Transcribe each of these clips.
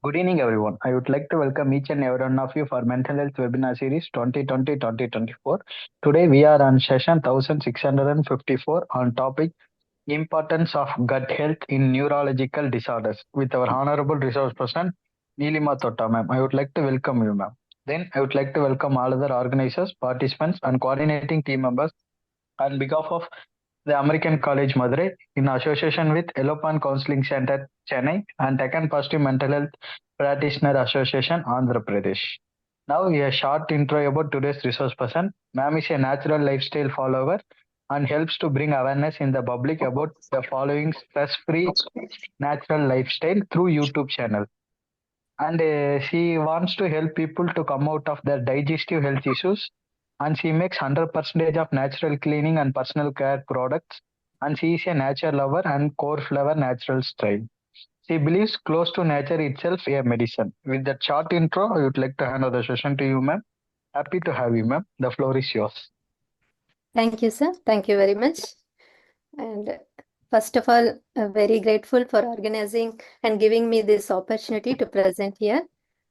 Good evening, everyone. I would like to welcome each and every one of you for Mental Health Webinar Series 2020-2024. Today, we are on session 1654 on topic Importance of Gut Health in Neurological Disorders with our Honorable Resource Person, Neelima Totta, ma'am. I would like to welcome you, ma'am. Then, I would like to welcome all other organizers, participants, and coordinating team members on behalf of the American College Madurai, in association with Elopan Counseling Center, Chennai, and Taken Positive Mental Health Practitioner Association, Andhra Pradesh. Now, a short intro about today's resource person. Ma'am is a natural lifestyle follower and helps to bring awareness in the public about the following stress-free natural lifestyle through YouTube channel. And she wants to help people to come out of their digestive health issues, and she makes 100% of natural cleaning and personal care products, and she is a nature lover and core flavor natural style. She believes close to nature itself a medicine. With that short intro, I would like to hand over the session to you, ma'am. Happy to have you, ma'am. The floor is yours. Thank you, sir. Thank you very much. And first of all, very grateful for organizing and giving me this opportunity to present here.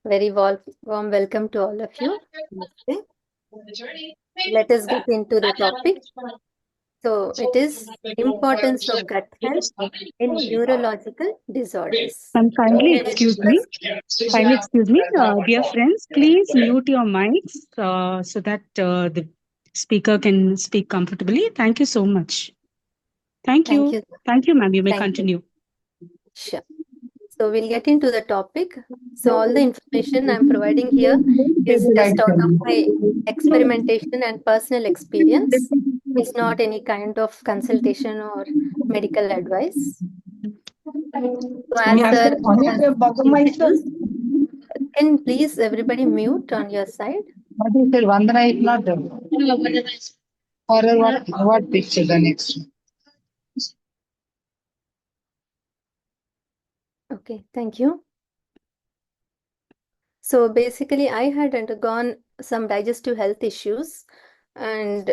Very warm welcome to all of you. Namaste. Let us get into the topic. So it is importance of gut health in neurological disorders. And kindly Can you excuse me. Dear friends, please mute your mics so that the speaker can speak comfortably. Thank you so much. Thank Thank you. you. Thank you, ma'am. You may Thank you. continue. Sure. So we'll get into the topic. So all the information I'm providing here is just out of my experimentation and personal experience. It's not any kind of consultation or medical advice. So as sir has introduced, can please everybody mute on your side? What picture the next? Okay, thank you. So basically, I had undergone some digestive health issues, and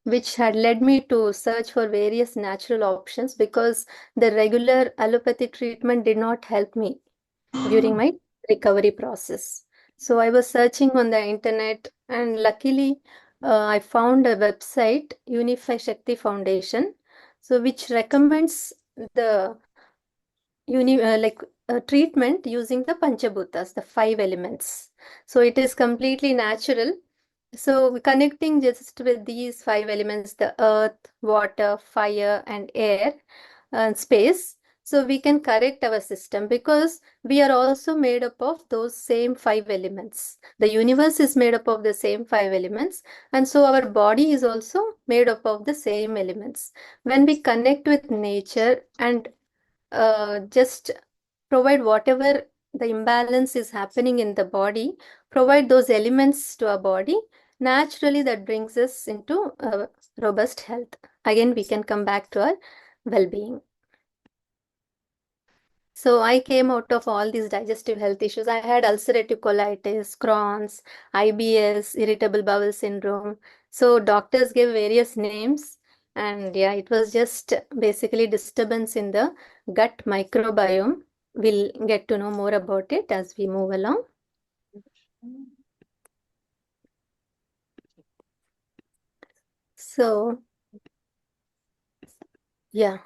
which had led me to search for various natural options because the regular allopathy treatment did not help me during my recovery process. So I was searching on the internet, and luckily, I found a website, Uni5 Shakti Foundation, so which recommends the treatment using the Panchabhutas, the 5 elements. So it is completely natural. So connecting just with these 5 elements, the earth, water, fire, and air, and space, so we can correct our system because we are also made up of those same 5 elements. The universe is made up of the same 5 elements, and so our body is also made up of the same elements. When we connect with nature and just provide whatever the imbalance is happening in the body, provide those elements to our body, naturally that brings us into robust health. Again, we can come back to our well-being. So I came out of all these digestive health issues. I had ulcerative colitis, Crohn's, IBS, irritable bowel syndrome. So doctors gave various names, and yeah, it was just basically disturbance in the gut microbiome. We'll get to know more about it as we move along. So, yeah.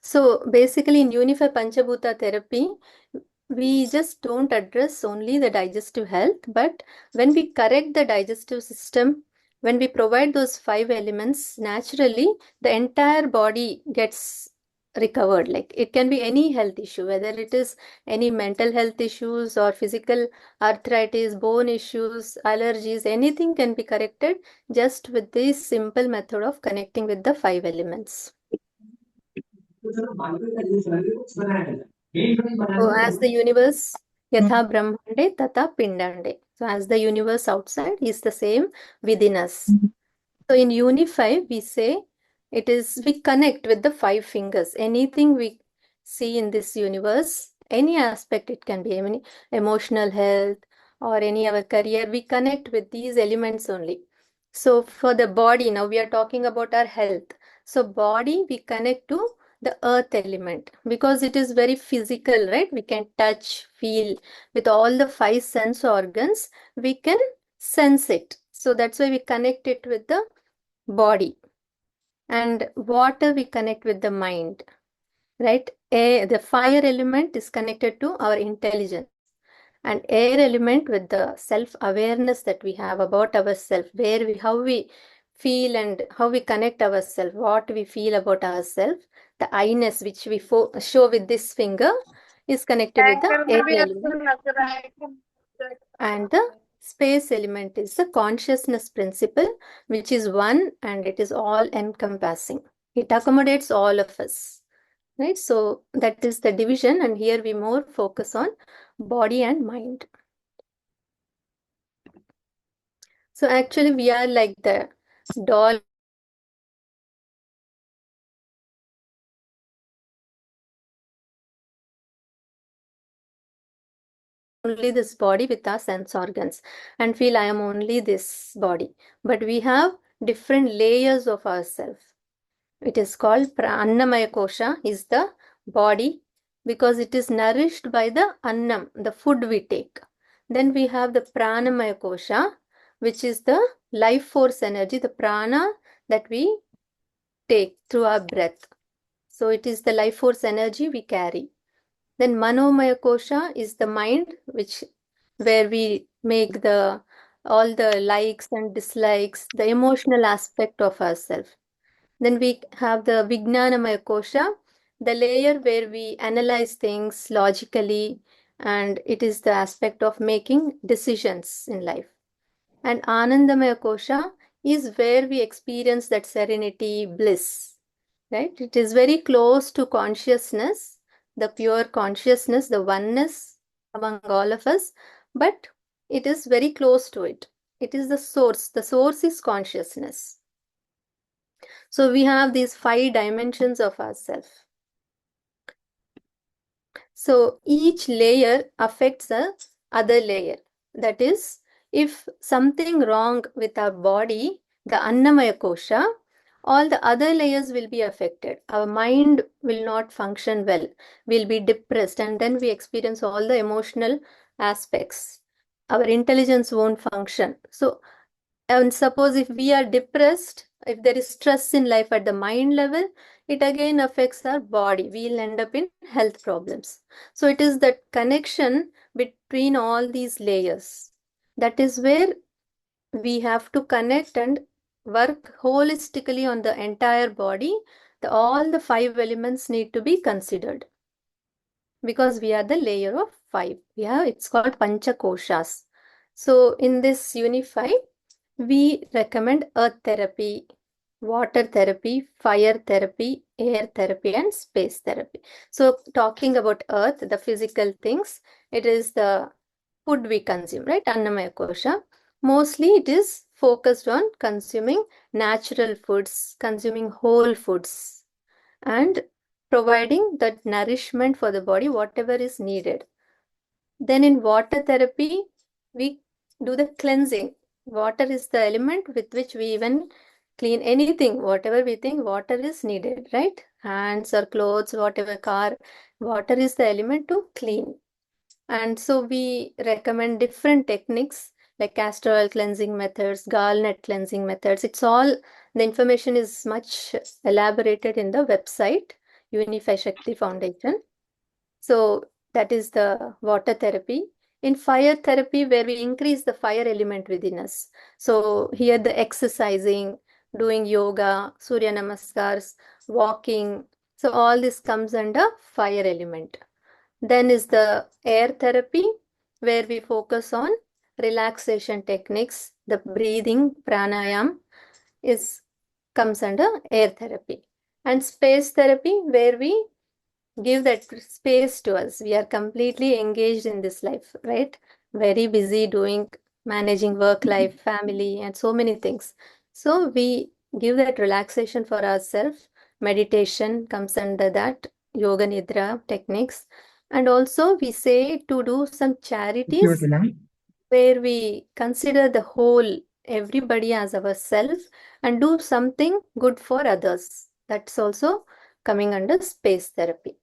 So basically in Uni5 Panchabhuta therapy, we just don't address only the digestive health, but when we correct the digestive system, when we provide those 5 elements, naturally the entire body gets recovered. Like it can be any health issue, whether it is any mental health issues or physical arthritis, bone issues, allergies, anything can be corrected just with this simple method of connecting with the 5 elements. So as the universe, yatha brahmande tata pindande. So as the universe outside is the same within us. So in Uni5, we say we connect with the 5 fingers. Anything we see in this universe, any aspect, it can be any emotional health or any our career, we connect with these elements only. So for the body, now we are talking about our health. So body, we connect to the earth element, because it is very physical, right? We can touch, feel with all the five sense organs, we can sense it. So that's why we connect it with the body. And water, we connect with the mind, right? The fire element is connected to our intelligence, and air element with the self-awareness that we have about ourselves, how we feel and how we connect ourselves, what we feel about ourselves. The I-ness which we show with this finger is connected with the air element. And the space element is the consciousness principle, which is one and it is all encompassing. It accommodates all of us, right? So that is the division, and here we more focus on body and mind. So actually we are like the doll only this body with our sense organs and feel I am only this body. But we have different layers of ourselves. It is called Annamaya Kosha is the body because it is nourished by the Annam, the food we take. Then we have the Pranamaya Kosha, which is the life force energy, the prana that we take through our breath. So it is the life force energy we carry. Then Manomaya Kosha is the mind, where we make all the likes and dislikes, the emotional aspect of ourselves. Then we have the Vijnanamaya Kosha, the layer where we analyze things logically, and it is the aspect of making decisions in life. And Anandamaya Kosha is where we experience that serenity, bliss, right? It is very close to consciousness, the pure consciousness, the oneness among all of us, but it is very close to it. It is the source. The source is consciousness. So we have these 5 dimensions of ourself. So each layer affects the other layer. That is, if something wrong with our body, the Annamaya Kosha, all the other layers will be affected. Our mind will not function well, will be depressed, and then we experience all the emotional aspects. Our intelligence won't function. So, and suppose if we are depressed, if there is stress in life at the mind level, it again affects our body. We'll end up in health problems. So it is that connection between all these layers. That is where we have to connect and work holistically on the entire body. All the 5 elements need to be considered because we are the layer of 5. It's called Panchakoshas. So in this Uni5, we recommend earth therapy, water therapy, fire therapy, air therapy, and space therapy. So talking about earth, the physical things, it is the food we consume, right? Annamaya Kosha. Mostly it is focused on consuming natural foods, consuming whole foods, and providing that nourishment for the body, whatever is needed. Then in water therapy, we do the cleansing. Water is the element with which we even clean anything, whatever we think water is needed, right? Hands or clothes, whatever, car, water is the element to clean. And so we recommend different techniques like castor oil cleansing methods, gallnut cleansing methods. The information is much elaborated in the website, Uni5 Shakti Foundation. So that is the water therapy. In fire therapy, where we increase the fire element within us. So here the exercising, doing yoga, Surya Namaskars, walking. So all this comes under fire element. Then is the air therapy, where we focus on relaxation techniques. The breathing, pranayam, comes under air therapy. And space therapy, where we give that space to us. We are completely engaged in this life, right? Very busy managing work life, family, and so many things. So we give that relaxation for ourselves. Meditation comes under that, yoga nidra techniques. And also we say to do some charities where we consider the whole, everybody as ourselves, and do something good for others. That's also coming under space therapy.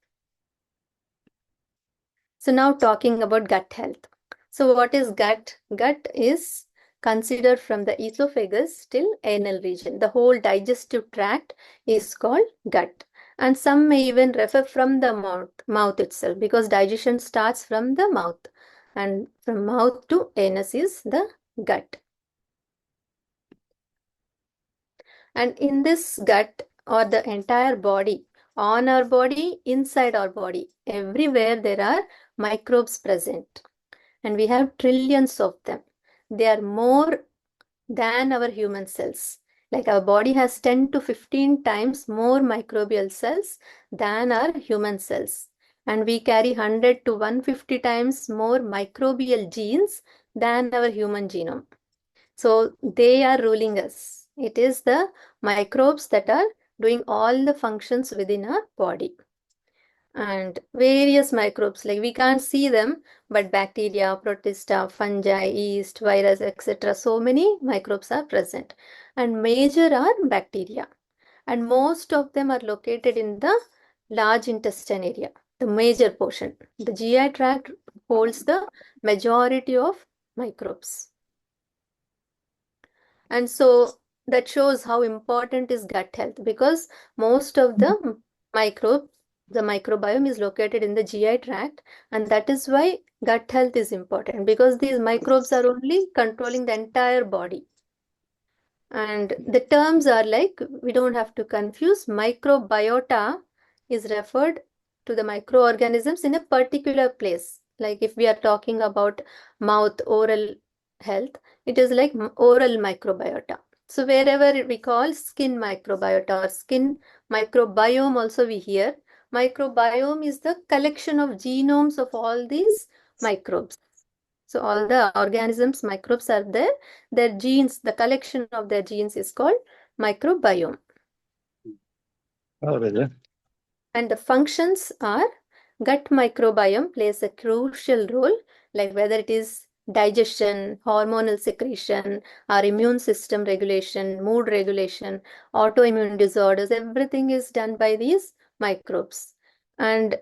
So now talking about gut health. So what is gut? Gut is considered from the esophagus till anal region. The whole digestive tract is called gut. And some may even refer from the mouth itself, because digestion starts from the mouth. And from mouth to anus is the gut. And in this gut, or the entire body, on our body, inside our body, everywhere there are microbes present. And we have trillions of them. They are more than our human cells. Like our body has 10 to 15 times more microbial cells than our human cells. And we carry 100 to 150 times more microbial genes than our human genome. So they are ruling us. It is the microbes that are doing all the functions within our body. And various microbes, like we can't see them, but bacteria, protista, fungi, yeast, virus, etc. So many microbes are present. And major are bacteria. And most of them are located in the large intestine area, the major portion. The GI tract holds the majority of microbes. And so that shows how important is gut health, because most of the microbiome is located in the GI tract, and that is why gut health is important, because these microbes are only controlling the entire body. And the terms are like, we don't have to confuse. Microbiota is referred to the microorganisms in a particular place. Like if we are talking about mouth, oral health, it is like oral microbiota. So wherever we call skin microbiota or skin microbiome, also we hear. Microbiome is the collection of genomes of all these microbes. So all the organisms, microbes are there. Their genes, the collection of their genes is called microbiome. Oh, really? And the functions are, gut microbiome plays a crucial role, like whether it is digestion, hormonal secretion, our immune system regulation, mood regulation, autoimmune disorders, everything is done by these microbes. And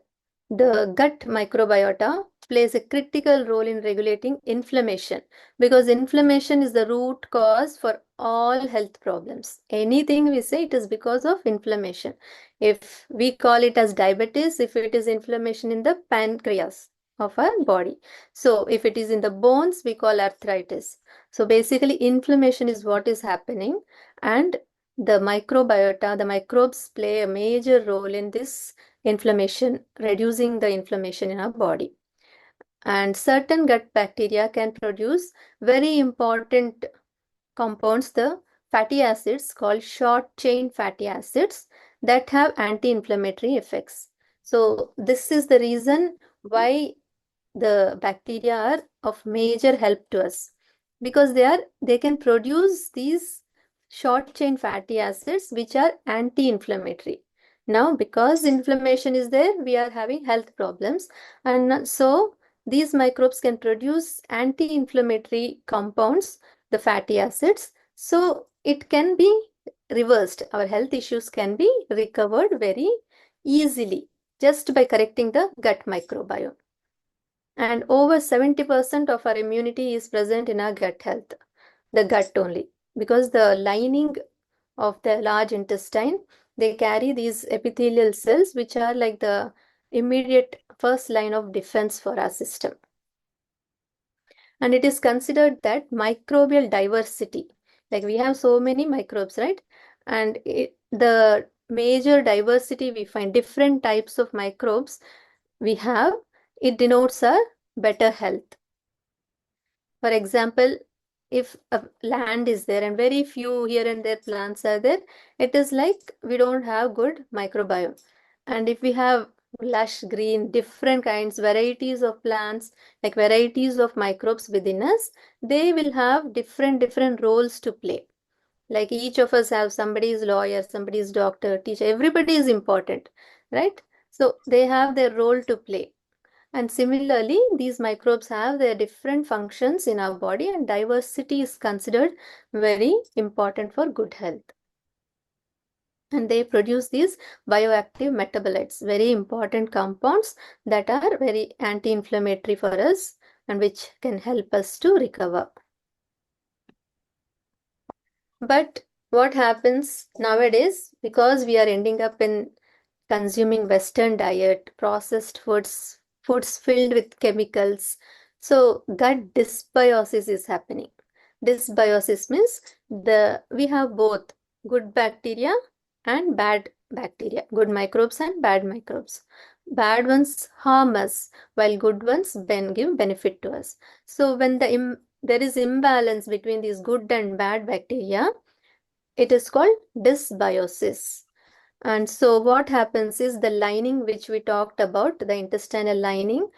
the gut microbiota plays a critical role in regulating inflammation, because inflammation is the root cause for all health problems. Anything we say, it is because of inflammation. If we call it as diabetes, if it is inflammation in the pancreas of our body. So if it is in the bones, we call arthritis. So basically inflammation is what is happening, and the microbiota, the microbes play a major role in this inflammation, reducing the inflammation in our body. And certain gut bacteria can produce very important compounds, the fatty acids called short chain fatty acids, that have anti-inflammatory effects. So this is the reason why the bacteria are of major help to us, because they can produce these short chain fatty acids which are anti-inflammatory. Now because inflammation is there, we are having health problems, and so these microbes can produce anti-inflammatory compounds, the fatty acids, so it can be reversed. Our health issues can be recovered very easily just by correcting the gut microbiome. And over 70% of our immunity is present in our gut health, the gut only, because the lining of the large intestine, they carry these epithelial cells which are like the immediate first line of defense for our system. And it is considered that microbial diversity, like we have so many microbes, right? And the major diversity we find, different types of microbes we have, it denotes a better health. For example, if a land is there and very few here and there plants are there, it is like we don't have good microbiome. And if we have lush green, different kinds, varieties of plants, like varieties of microbes within us, they will have different roles to play. Like each of us have, somebody is lawyer, somebody is doctor, teacher, everybody is important, right? So they have their role to play. And similarly, these microbes have their different functions in our body, and diversity is considered very important for good health. and they produce these bioactive metabolites, very important compounds that are very anti-inflammatory for us and which can help us to recover. But what happens nowadays, because we are ending up in consuming Western diet, processed foods, foods filled with chemicals, so gut dysbiosis is happening. Dysbiosis means we have both good bacteria and bad bacteria, good microbes and bad microbes. Bad ones harm us, while good ones give benefit to us. So when there is imbalance between these good and bad bacteria, it is called dysbiosis. And so what happens is the lining which we talked about, the intestinal lining,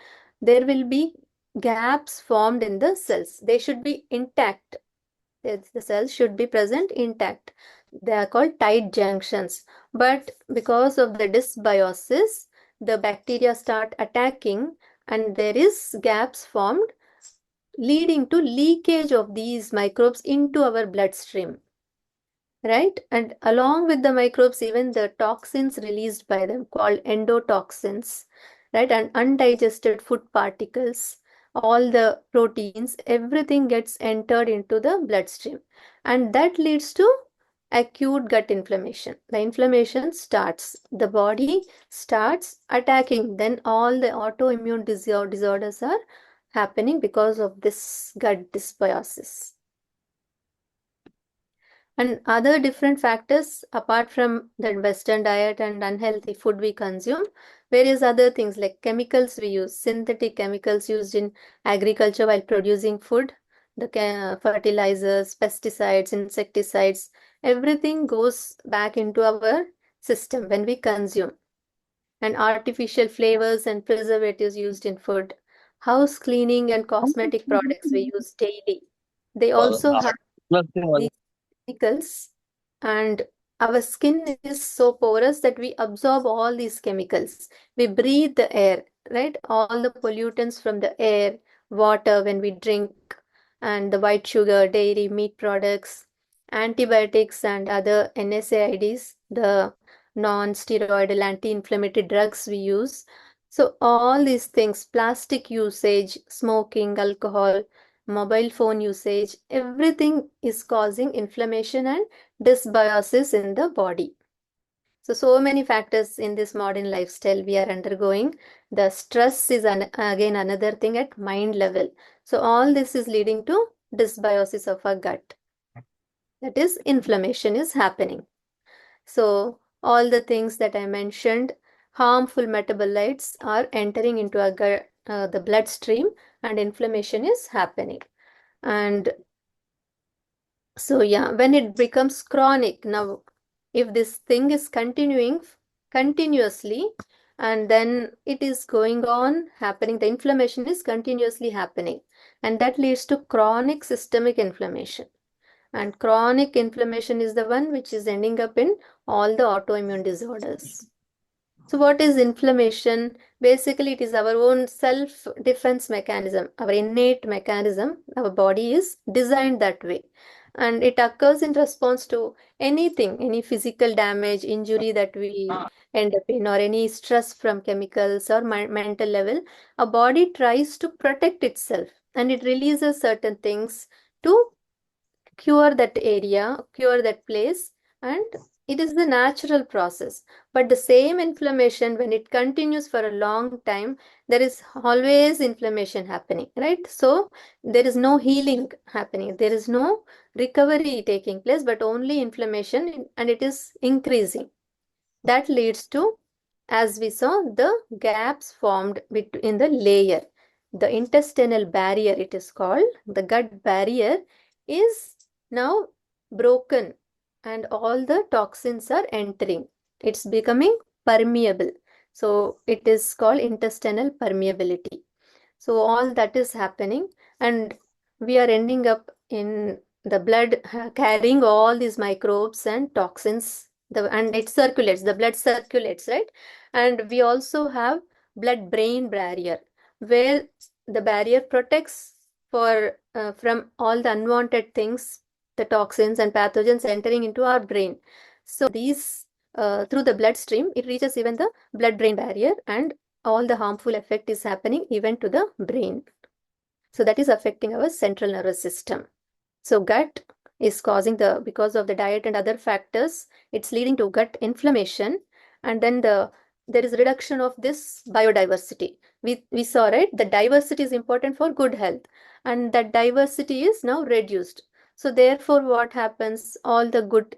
there will be gaps formed in the cells. They should be intact. The cells should be present intact. They are called tight junctions. But because of the dysbiosis, the bacteria start attacking and there is gaps formed, leading to leakage of these microbes into our bloodstream. Right? And along with the microbes, even the toxins released by them called endotoxins, right? And undigested food particles, all the proteins, everything gets entered into the bloodstream. And that leads to acute gut inflammation. The inflammation starts, the body starts attacking, then all the autoimmune disorders are happening because of this gut dysbiosis. And other different factors apart from the Western diet and unhealthy food we consume, various other things like chemicals we use, synthetic chemicals used in agriculture while producing food, the fertilizers, pesticides, insecticides, everything goes back into our system when we consume. And artificial flavors and preservatives used in food, house cleaning and cosmetic products we use daily. They also have these chemicals, and our skin is so porous that we absorb all these chemicals. We breathe the air, right? All the pollutants from the air, water when we drink, and the white sugar, dairy, meat products, antibiotics, and other NSAIDs, the non-steroidal anti-inflammatory drugs we use. So all these things, plastic usage, smoking, alcohol, mobile phone usage, everything is causing inflammation and dysbiosis in the body. So many factors in this modern lifestyle we are undergoing. The stress is again another thing at mind level. So all this is leading to dysbiosis of our gut. That is, inflammation is happening. So all the things that I mentioned, harmful metabolites are entering into our gut, the bloodstream, and inflammation is happening. And so yeah, when it becomes chronic, now if this thing is continuing continuously and then it is going on happening, the inflammation is continuously happening, and that leads to chronic systemic inflammation. And chronic inflammation is the one which is ending up in all the autoimmune disorders. So what is inflammation? Basically, it is our own self-defense mechanism, our innate mechanism. Our body is designed that way. And it occurs in response to anything, any physical damage, injury that we end up in, or any stress from chemicals or mental level. Our body tries to protect itself and it releases certain things to cure that area, cure that place, and it is the natural process. But the same inflammation, when it continues for a long time, there is always inflammation happening, right? So there is no healing happening, there is no recovery taking place, but only inflammation, and it is increasing. That leads to, as we saw, the gaps formed in the layer. The intestinal barrier, it is called, the gut barrier is now broken and all the toxins are entering. It's becoming permeable. So it is called intestinal permeability. So all that is happening, and we are ending up in the blood carrying all these microbes and toxins, and it circulates, the blood circulates, right? And we also have blood-brain barrier, where the barrier protects from all the unwanted things, the toxins and pathogens entering into our brain. So these through the bloodstream, it reaches even the blood-brain barrier, and all the harmful effect is happening even to the brain. So that is affecting our central nervous system. So gut is causing because of the diet and other factors, it's leading to gut inflammation, and then there is reduction of this biodiversity. We saw, right, the diversity is important for good health, and that diversity is now reduced. So therefore, what happens? All the good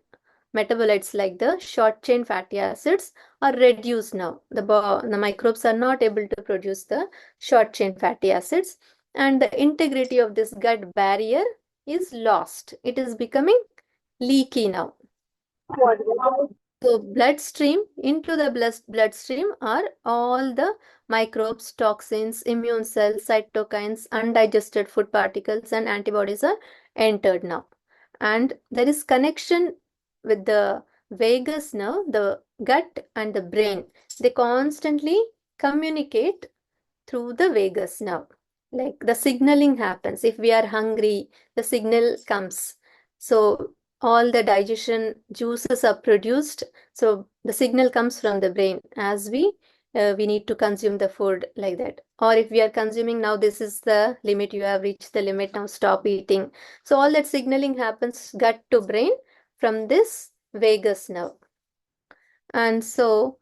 metabolites like the short chain fatty acids are reduced now. The microbes are not able to produce the short chain fatty acids, and the integrity of this gut barrier is lost. It is becoming leaky now. So bloodstream, into the bloodstream are all the microbes, toxins, immune cells, cytokines, undigested food particles, and antibodies are entered now. And there is connection with the vagus nerve, the gut and the brain. They constantly communicate through the vagus nerve. Like the signaling happens. If we are hungry, the signal comes. So all the digestion juices are produced. So the signal comes from the brain as we need to consume the food, like that. Or if we are consuming now, this is the limit, you have reached the limit, now stop eating. So all that signaling happens gut to brain from this vagus nerve. And so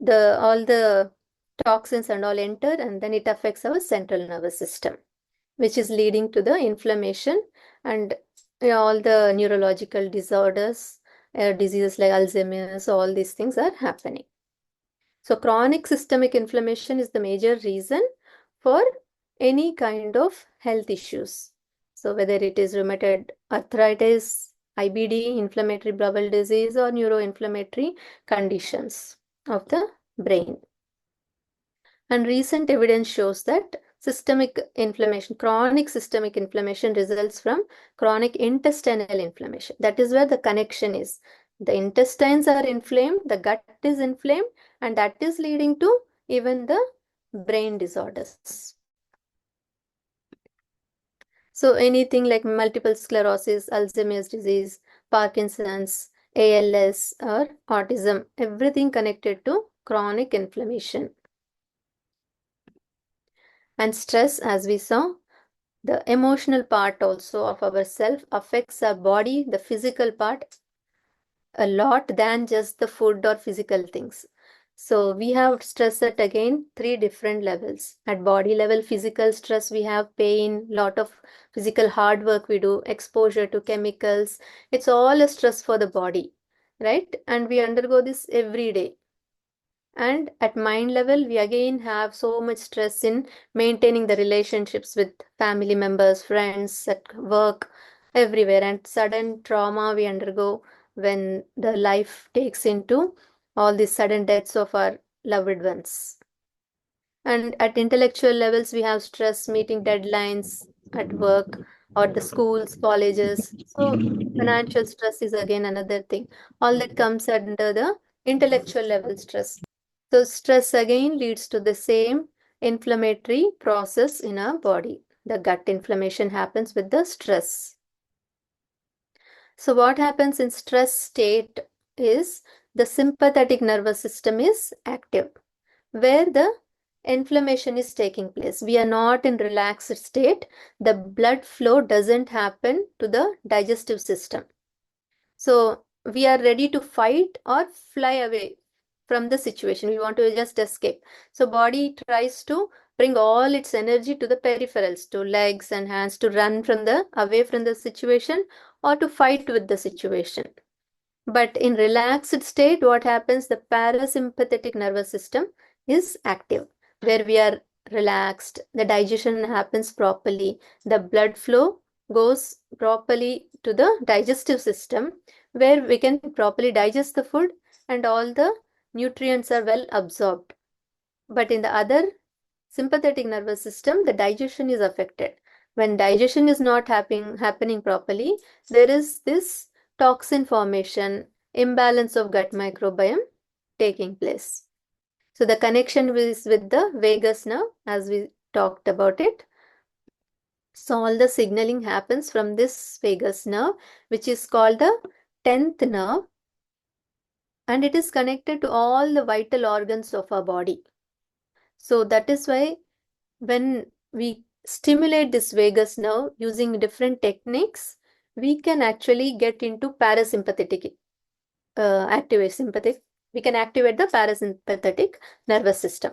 all the toxins and all enter, and then it affects our central nervous system, which is leading to the inflammation and all the neurological disorders, diseases like Alzheimer's, all these things are happening. So chronic systemic inflammation is the major reason for any kind of health issues. So whether it is rheumatoid arthritis, IBD, inflammatory bowel disease, or neuroinflammatory conditions of the brain. And recent evidence shows that systemic inflammation, chronic systemic inflammation results from chronic intestinal inflammation. That is where the connection is. The intestines are inflamed, the gut is inflamed, and that is leading to even the brain disorders. So anything like multiple sclerosis, Alzheimer's disease, Parkinson's, ALS, or autism, everything connected to chronic inflammation. And stress, as we saw, the emotional part also of our self affects our body, the physical part, a lot than just the food or physical things. So we have stress at again 3 different levels. At body level, physical stress, we have pain, lot of physical hard work we do, exposure to chemicals. It's all a stress for the body, right? And we undergo this every day. And at mind level, we again have so much stress in maintaining the relationships with family members, friends, at work, everywhere. And sudden trauma we undergo when the life takes into all these sudden deaths of our loved ones. And at intellectual levels, we have stress meeting deadlines at work or the schools, colleges. So financial stress is again another thing. All that comes under the intellectual level stress. So stress again leads to the same inflammatory process in our body. The gut inflammation happens with the stress. So what happens in stress state is the sympathetic nervous system is active, where the inflammation is taking place. We are not in relaxed state. The blood flow doesn't happen to the digestive system. So we are ready to fight or fly away from the situation. We want to just escape. So body tries to bring all its energy to the peripherals, to legs and hands, to run away from the situation or to fight with the situation. But in relaxed state, what happens? The parasympathetic nervous system is active, where we are relaxed, the digestion happens properly, the blood flow goes properly to the digestive system, where we can properly digest the food and all the nutrients are well absorbed. But in the other sympathetic nervous system, the digestion is affected. When digestion is not happening properly, there is this toxin formation, imbalance of gut microbiome taking place. So the connection is with the vagus nerve, as we talked about it. So all the signaling happens from this vagus nerve, which is called the 10th nerve. and it is connected to all the vital organs of our body. So that is why when we stimulate this vagus nerve using different techniques, we can actually get into parasympathetic activate sympathetic. We can activate the parasympathetic nervous system.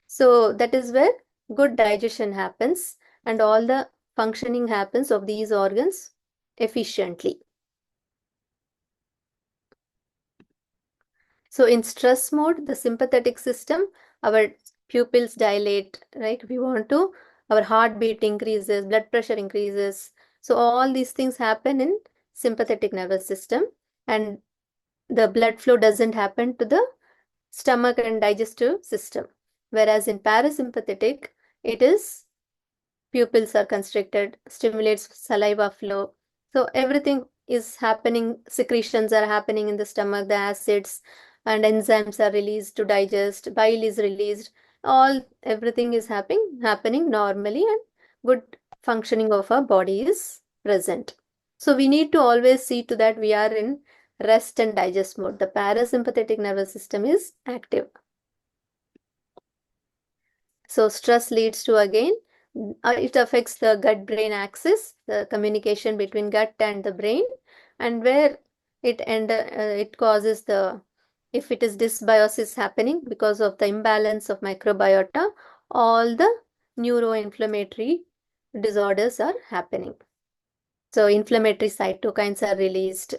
So that is where good digestion happens and all the functioning happens of these organs efficiently. So in stress mode, the sympathetic system, our pupils dilate, right? We want to, our heartbeat increases, blood pressure increases. So all these things happen in sympathetic nervous system, and the blood flow doesn't happen to the stomach and digestive system. Whereas in parasympathetic, it is pupils are constricted, stimulates saliva flow. So everything is happening, secretions are happening in the stomach, the acids and enzymes are released to digest, bile is released, everything is happening normally, and good functioning of our body is present. So we need to always see to that we are in rest and digest mode. The parasympathetic nervous system is active. So stress leads to, again, it affects the gut-brain axis, the communication between gut and the brain, and where it causes the, if it is dysbiosis happening because of the imbalance of microbiota, all the neuroinflammatory disorders are happening. So inflammatory cytokines are released,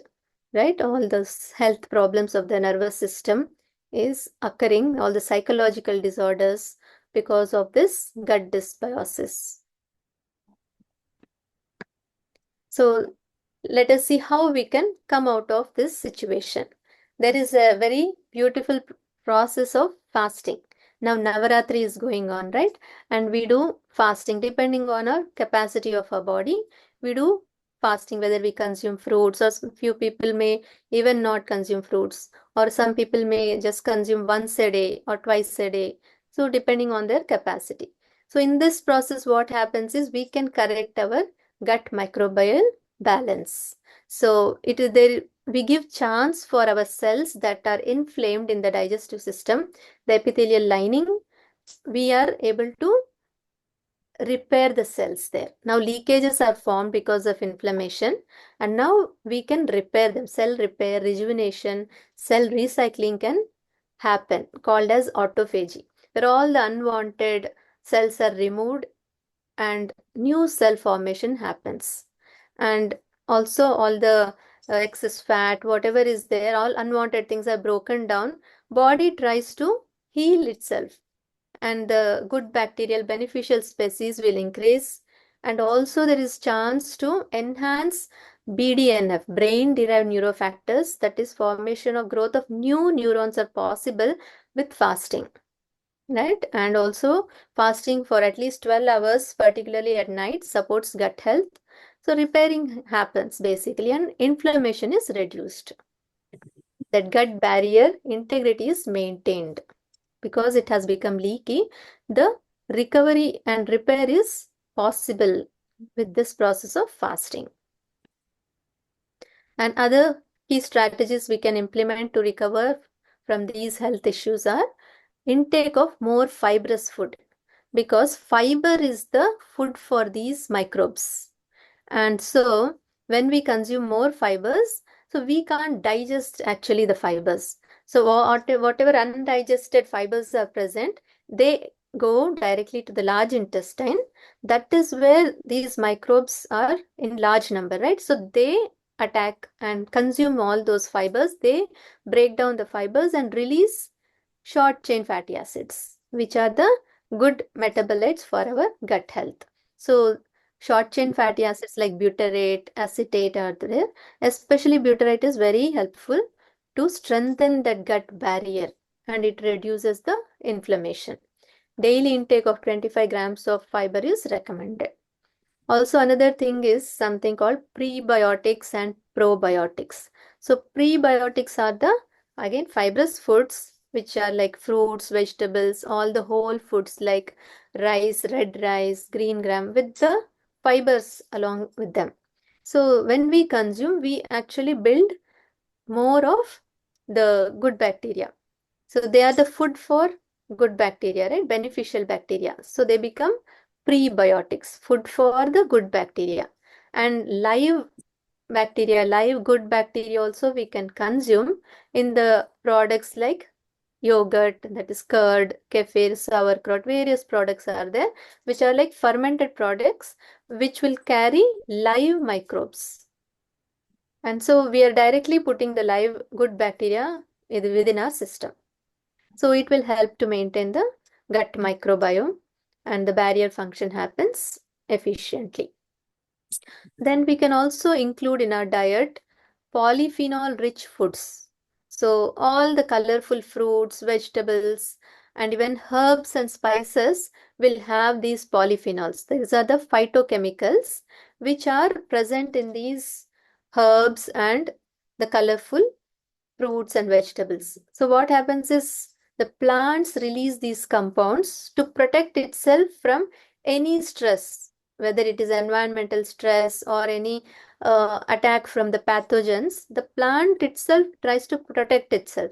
right? All those health problems of the nervous system is occurring, all the psychological disorders because of this gut dysbiosis. So let us see how we can come out of this situation. There is a very beautiful process of fasting. Now Navaratri is going on, right? And we do fasting depending on our capacity of our body. We do fasting, whether we consume fruits, or few people may even not consume fruits, or some people may just consume once a day or twice a day. So depending on their capacity. So in this process, what happens is we can correct our gut microbial balance. So it is there, we give chance for our cells that are inflamed in the digestive system, the epithelial lining, we are able to repair the cells there. Now leakages are formed because of inflammation, and now we can repair them. Cell repair, rejuvenation, cell recycling can happen, called as autophagy, where all the unwanted cells are removed and new cell formation happens. And also all the excess fat, whatever is there, all unwanted things are broken down. Body tries to heal itself, and the good bacterial beneficial species will increase. And also there is chance to enhance BDNF, brain derived neurofactors, that is formation of growth of new neurons are possible with fasting, right? And also fasting for at least 12 hours, particularly at night, supports gut health. So repairing happens basically, and inflammation is reduced. That gut barrier integrity is maintained. Because it has become leaky, the recovery and repair is possible with this process of fasting. And other key strategies we can implement to recover from these health issues are intake of more fibrous food, because fiber is the food for these microbes. And so when we consume more fibers, so we can't digest actually the fibers. So whatever undigested fibers are present, they go directly to the large intestine. That is where these microbes are in large number, right? So they attack and consume all those fibers. They break down the fibers and release short chain fatty acids, which are the good metabolites for our gut health. So short chain fatty acids like butyrate, acetate are there. Especially butyrate is very helpful to strengthen that gut barrier, and it reduces the inflammation. Daily intake of 25 grams of fiber is recommended. Also, another thing is something called prebiotics and probiotics. So prebiotics are the, again, fibrous foods, which are like fruits, vegetables, all the whole foods like rice, red rice, green gram, with the fibers along with them. So when we consume, we actually build more of the good bacteria. So they are the food for good bacteria, right? Beneficial bacteria. So they become prebiotics, food for the good bacteria. And live bacteria, live good bacteria also we can consume in the products like yogurt, that is curd, kefir, sauerkraut, various products are there, which are like fermented products, which will carry live microbes. And so we are directly putting the live good bacteria within our system. So it will help to maintain the gut microbiome and the barrier function happens efficiently. Then we can also include in our diet polyphenol rich foods. So all the colorful fruits, vegetables, and even herbs and spices will have these polyphenols. These are the phytochemicals which are present in these herbs and the colorful fruits and vegetables. So what happens is the plants release these compounds to protect itself from any stress, whether it is environmental stress or any attack from the pathogens. The plant itself tries to protect itself.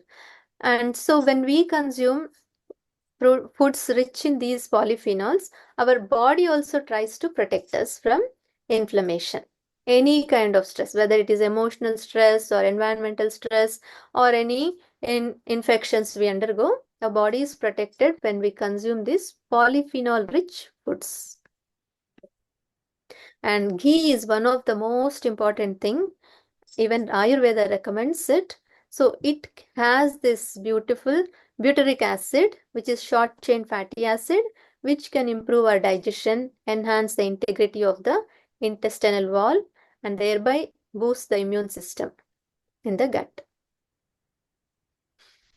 And so when we consume foods rich in these polyphenols, our body also tries to protect us from inflammation. Any kind of stress, whether it is emotional stress or environmental stress or any infections we undergo, the body is protected when we consume these polyphenol rich foods. And ghee is one of the most important thing. Even Ayurveda recommends it. So it has this beautiful butyric acid, which is short chain fatty acid, which can improve our digestion, enhance the integrity of the intestinal wall, and thereby boost the immune system in the gut.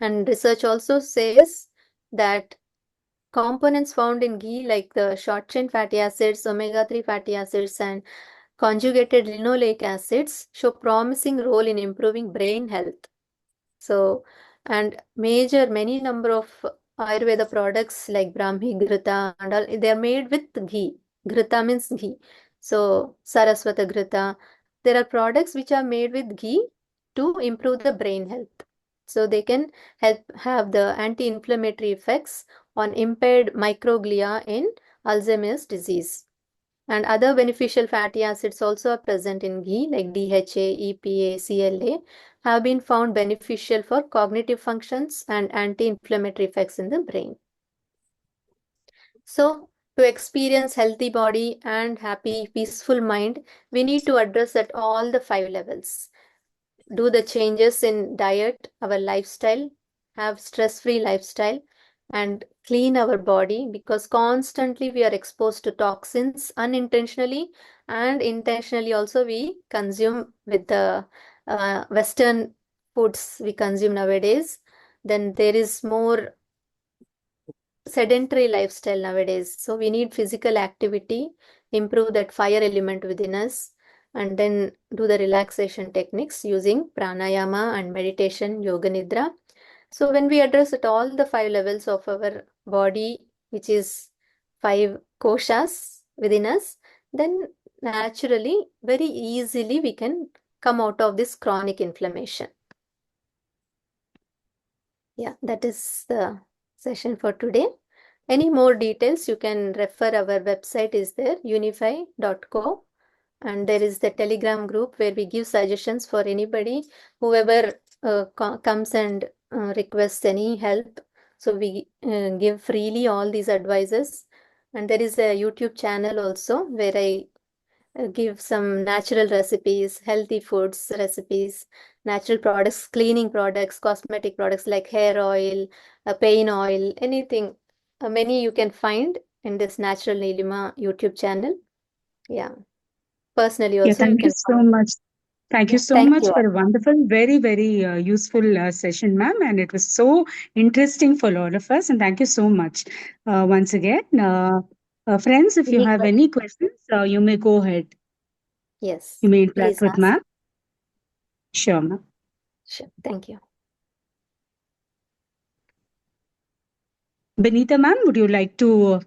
And research also says that components found in ghee, like the short chain fatty acids, omega-3 fatty acids, and conjugated linoleic acids, show promising role in improving brain health. So, and many number of Ayurveda products like Brahmi, Grita and all, they are made with ghee. Grita means ghee. So, Saraswata Grita. There are products which are made with ghee to improve the brain health. So, they can help have the anti-inflammatory effects on impaired microglia in Alzheimer's disease. And other beneficial fatty acids also are present in ghee, like DHA, EPA, CLA, have been found beneficial for cognitive functions and anti-inflammatory effects in the brain. So, to experience healthy body and happy, peaceful mind, we need to address at all the 5 levels. Do the changes in diet, our lifestyle, have stress-free lifestyle, and clean our body, because constantly we are exposed to toxins unintentionally and intentionally also we consume with the Western foods we consume nowadays. Then there is more sedentary lifestyle nowadays. So we need physical activity, improve that fire element within us, and then do the relaxation techniques using pranayama and meditation, yoga nidra. So when we address at all the 5 levels of our body, which is 5 koshas within us, then naturally, very easily we can come out of this chronic inflammation. Yeah, that is the session for today. Any more details, you can refer our website is there, uni5.co, and there is the Telegram group where we give suggestions for anybody, whoever comes and requests any help. So we give freely all these advices. And there is a YouTube channel also where I give some natural recipes, healthy foods recipes, natural products, cleaning products, cosmetic products like hair oil, pain oil, anything. Many you can find in this Natural Neelima YouTube channel. Yeah. Personally Yeah, also you thank you can so find. much. Thank you Yeah. so Thank much you for all. a wonderful, very, very useful session, ma'am. And it was so interesting for all of us. And thank you so much once again. Friends, if you Any have any questions, you may go ahead. Yes. You may interact Please with ask. ma'am. Sure, ma'am. Sure. Thank you. Benita, ma'am, would you like to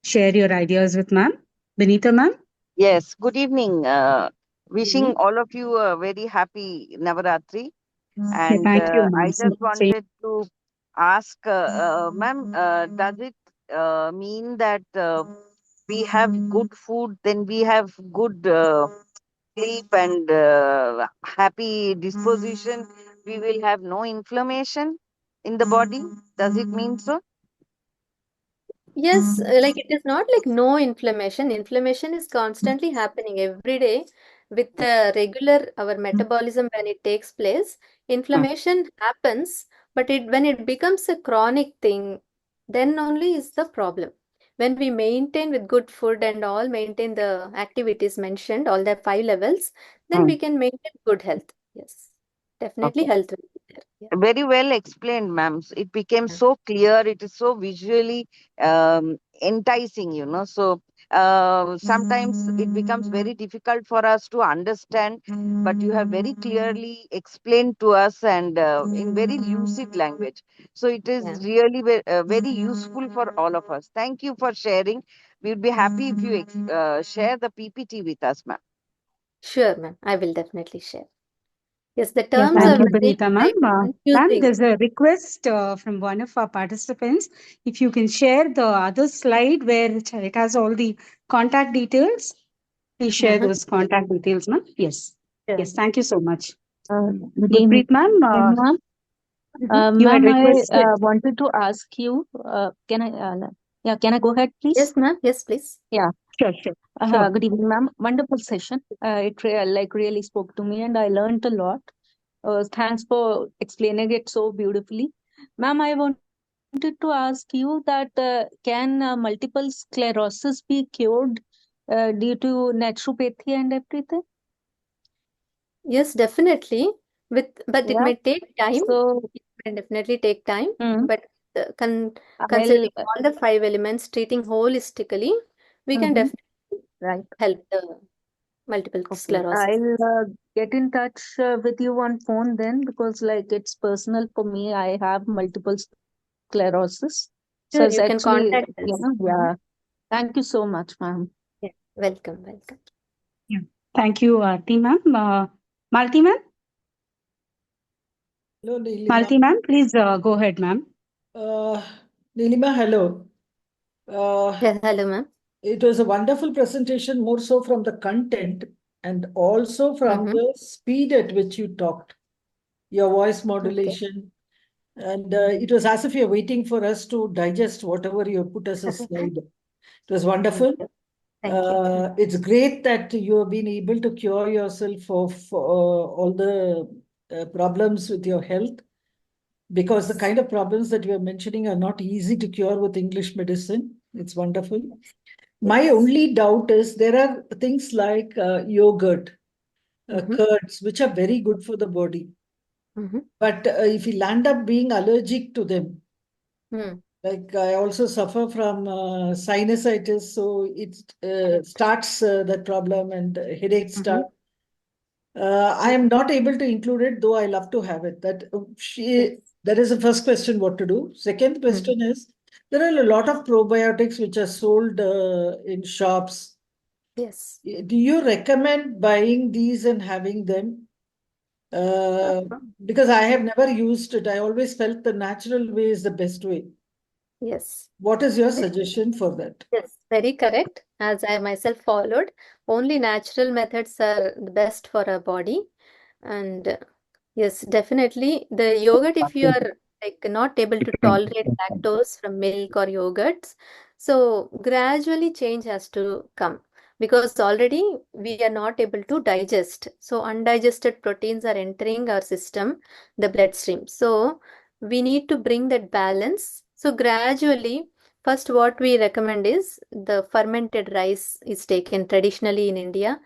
share your ideas with ma'am? Benita, ma'am? Yes, good evening. Good evening. Wishing all of you a very happy Navaratri. Yeah, And thank you, I ma'am. just Same. wanted to ask, ma'am, does it mean that we have good food, then we have good sleep and happy disposition? We will have no inflammation in the body. Does it mean so? Yes, like it is not like no inflammation. Inflammation is constantly happening every day with the regular our metabolism when it takes place. Mm. Inflammation happens, but it when it becomes a chronic thing, then only is the problem. When we maintain with good food and all maintain the activities mentioned, all the five levels, then Mm. we can maintain good health. Yes, definitely Okay. health will be there. Yeah. Very well explained, ma'am. It became Yeah. so clear. It is so visually enticing, So sometimes it becomes very difficult for us to understand, but you have very clearly explained to us and in very lucid language. So it Yeah. is really very useful for all of us. Thank you for sharing. We would be happy if you share the PPT with us, ma'am. Sure, ma'am. I will definitely share. Yes, the Yeah, terms thank are you, very Benita, ma'am. like Ma'am, confusing. there's a request from one of our participants. If you can share the other slide where it has all the contact details, please share Uh-huh. those contact details, ma'am. Yes. Sure. Yes, thank you so much. Good evening, Gurpreet, ma'am, ma'am. Mhm. you had Ma'am, I requested. wanted to ask you, yeah, can I go ahead, please? Yes, ma'am. Yes, please. Yeah. Sure, sure, sure. Good evening, ma'am. Wonderful session. It really spoke to me, and I learned a lot. Thanks for explaining it so beautifully, ma'am. I wanted to ask you that can multiple sclerosis be cured due to naturopathy and everything? Yes, definitely. But it Yeah. may take time. So, It may definitely take time. mm, But I'll. considering all the five elements, treating holistically, we can Mhm, definitely right. help the multiple Okay, sclerosis. I'll get in touch with you on phone then because like it's personal for me. I have multiple sclerosis. So it's Sure, you actually, can contact us. yeah. Thank you so much, ma'am. Yeah. Welcome, welcome. Yeah. Thank you, Aarti, ma'am. Malti, ma'am? Hello, Neelima. Malti, ma'am, please go ahead, ma'am. Uh, Neelima, hello. Uh, Yeah, hello, ma'am. it was a wonderful presentation, more so from the content and also from Mm-hmm. the speed at which you talked, your voice Okay. modulation. And it was as if you're waiting for us to digest whatever you put as a slide. It was Thank wonderful. you. Thank you. It's great that you have been able to cure yourself of all the problems with your health, because the Yes. kind of problems that you are mentioning are not easy to cure with English medicine. It's wonderful. My Yes. only doubt is there are things like yogurt, Mm-hmm. curds, which are very good for the body. Mm-hmm. But if you land up being allergic to them, Mm. like I also suffer from sinusitis, so it starts that problem and headaches Mm-hmm. start. I am not able to include it, though I love to have it. Yes. That is the first question, what to do. Second Mm-hmm. question is, there are a lot of probiotics which are sold in shops. Yes. Do you recommend buying these and having them? Uh, Uh-huh. because I have never used it. I always felt the natural way is the best way. Yes. What is your suggestion for that? Yes, very correct. As I myself followed, only natural methods are the best for our body. And yes, definitely the yogurt, if you are like not able to tolerate lactose from milk or yogurts, so gradually change has to come because already we are not able to digest. So undigested proteins are entering our system, the bloodstream. So we need to bring that balance. So gradually, first what we recommend is the fermented rice is taken traditionally in India.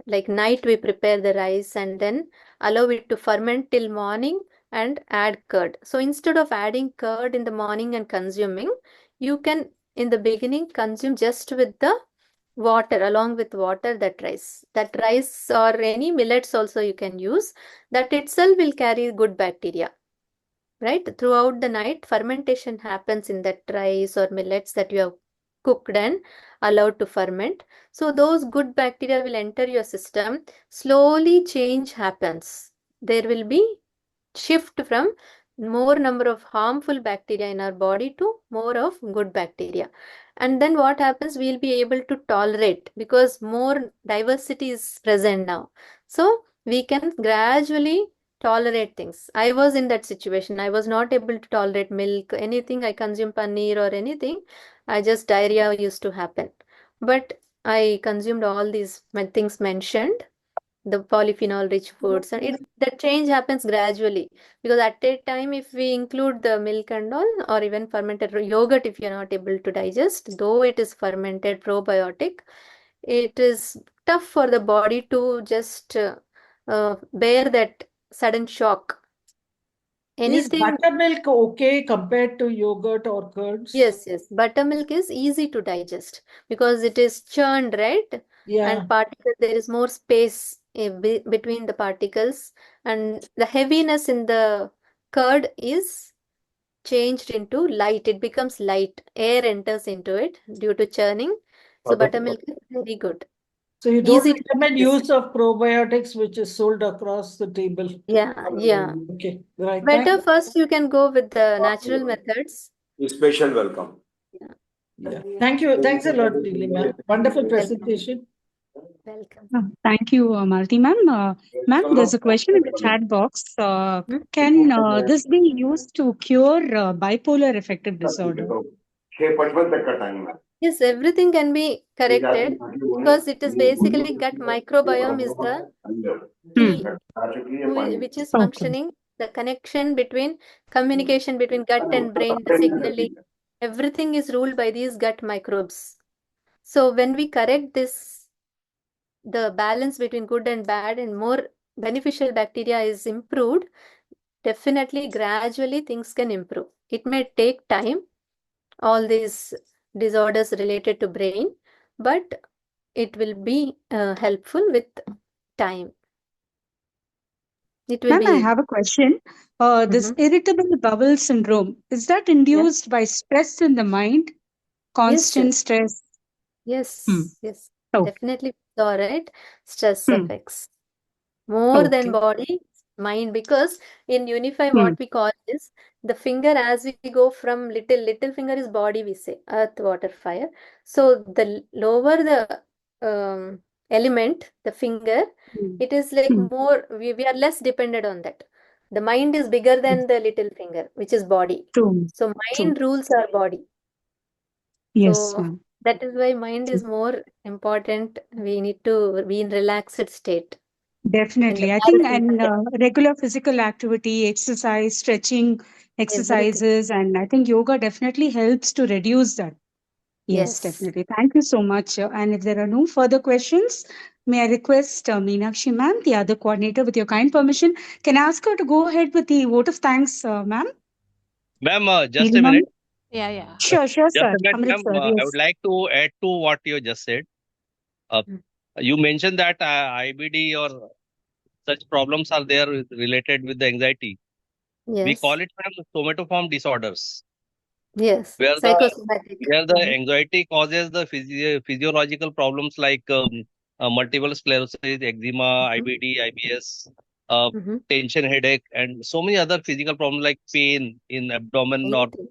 Like night we prepare the rice and then allow it to ferment till morning and add curd. So instead of adding curd in the morning and consuming, you can in the beginning consume just with the water, along with water, that rice. That rice or any millets also you can use. That itself will carry good bacteria. Right? Throughout the night, fermentation happens in that rice or millets that you have cooked and allowed to ferment. So those good bacteria will enter your system. Slowly change happens. There will be shift from more number of harmful bacteria in our body to more of good bacteria. And then what happens, we'll be able to tolerate because more diversity is present now. So we can gradually tolerate things. I was in that situation. I was not able to tolerate milk, anything. I consume paneer or anything, I just diarrhea used to happen. But I consumed all these things mentioned, the polyphenol rich foods, and the change happens gradually, because at a time if we include the milk and all, or even fermented yogurt, if you're not able to digest, though it is fermented probiotic, it is tough for the body to just bear that sudden shock. Is Anything. buttermilk okay compared to yogurt or curds? Yes, buttermilk is easy to digest because it is churned, right? Yeah. And particles, there is more space between the particles, and the heaviness in the curd is changed into light. It becomes light. Air enters into it due to churning. So buttermilk is very good. So you don't Easy to recommend digest. use of probiotics which is sold across the table? Yeah. Okay, right. Better first you can go with the natural methods. Special welcome. Yeah. Thank you. Thanks a lot, Neelima. Wonderful presentation. Welcome. Thank you, Malti ma'am. Ma'am, there's a question in the chat box. Can this be used to cure bipolar affective disorder? Yes, everything can be corrected because it is basically gut microbiome is the key, which is Okay. functioning, the connection between communication between gut and brain, the signaling, everything is ruled by these gut microbes. So when we correct this, the balance between good and bad and more beneficial bacteria is improved, definitely gradually things can improve. It may take time, all these disorders related to brain, but it will be helpful with time. It will Ma'am, I be. have a question. This Mhm. irritable bowel syndrome, is that Yeah. induced by stress in the mind? Yes, Constant stress? Hmm. yes, Okay. definitely. All right, stress Hmm. affects more than Okay. body, mind, because in Uni5 Hmm. what we call is the finger, as we go from little finger is body, we say earth, water, fire. So the lower the element, the finger, Hmm. it is like Hmm. more, we are less dependent on that. The mind is bigger than the little finger, which is body. True. So True. mind rules our body. Yes, So ma'am. that is why mind is more important. We need to be in relaxed state, in the Definitely. I think and parasympathetic. regular physical activity, exercise, stretching Everything. exercises, and I think yoga definitely helps to reduce that. Yes, Yes. definitely. Thank you so much. And if there are no further questions, may I request Meenakshi ma'am, the other coordinator, with your kind permission, can I ask her to go ahead with the vote of thanks, ma'am? Ma'am, just a Neelima minute. ma'am? Yeah. Sure, sure, Just sir. a minute, Amrit ma'am. sir, I would yes. like to add to what you just said. Uh, Mm. you mentioned that IBD or such problems are there related with the anxiety. We call Yes. it, ma'am, somatoform disorders, Yes. where the Psychosomatic. where the Mhm. anxiety causes the physiological problems like multiple sclerosis, eczema, Mhm. IBD, IBS, uh, Mhm. tension, headache, and so many other physical problems like pain in abdomen or Anything.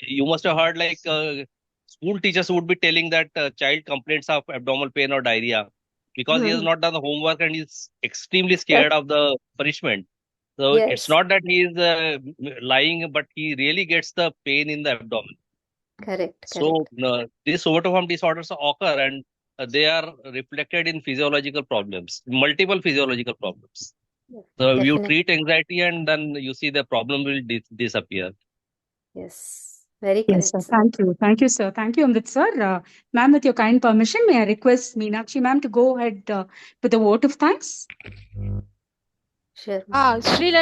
you must have heard like school teachers would be telling that child complaints of abdominal pain or diarrhea because he has Mhm. not done the homework and he's extremely scared of the punishment. So it's Yes. not that he is lying, but he really gets the pain in the abdomen. Correct. So Correct. these somatoform disorders occur and they are reflected in physiological problems, multiple physiological problems. Yes. So you Definitely. treat anxiety and then you see the problem will disappear. Yes. Very Yes, correct, sir. sir. Thank you. Thank you, sir. Thank you, Amrit sir. Ma'am, with your kind permission, may I request Meenakshi ma'am to go ahead with the vote of thanks? Sure. Sri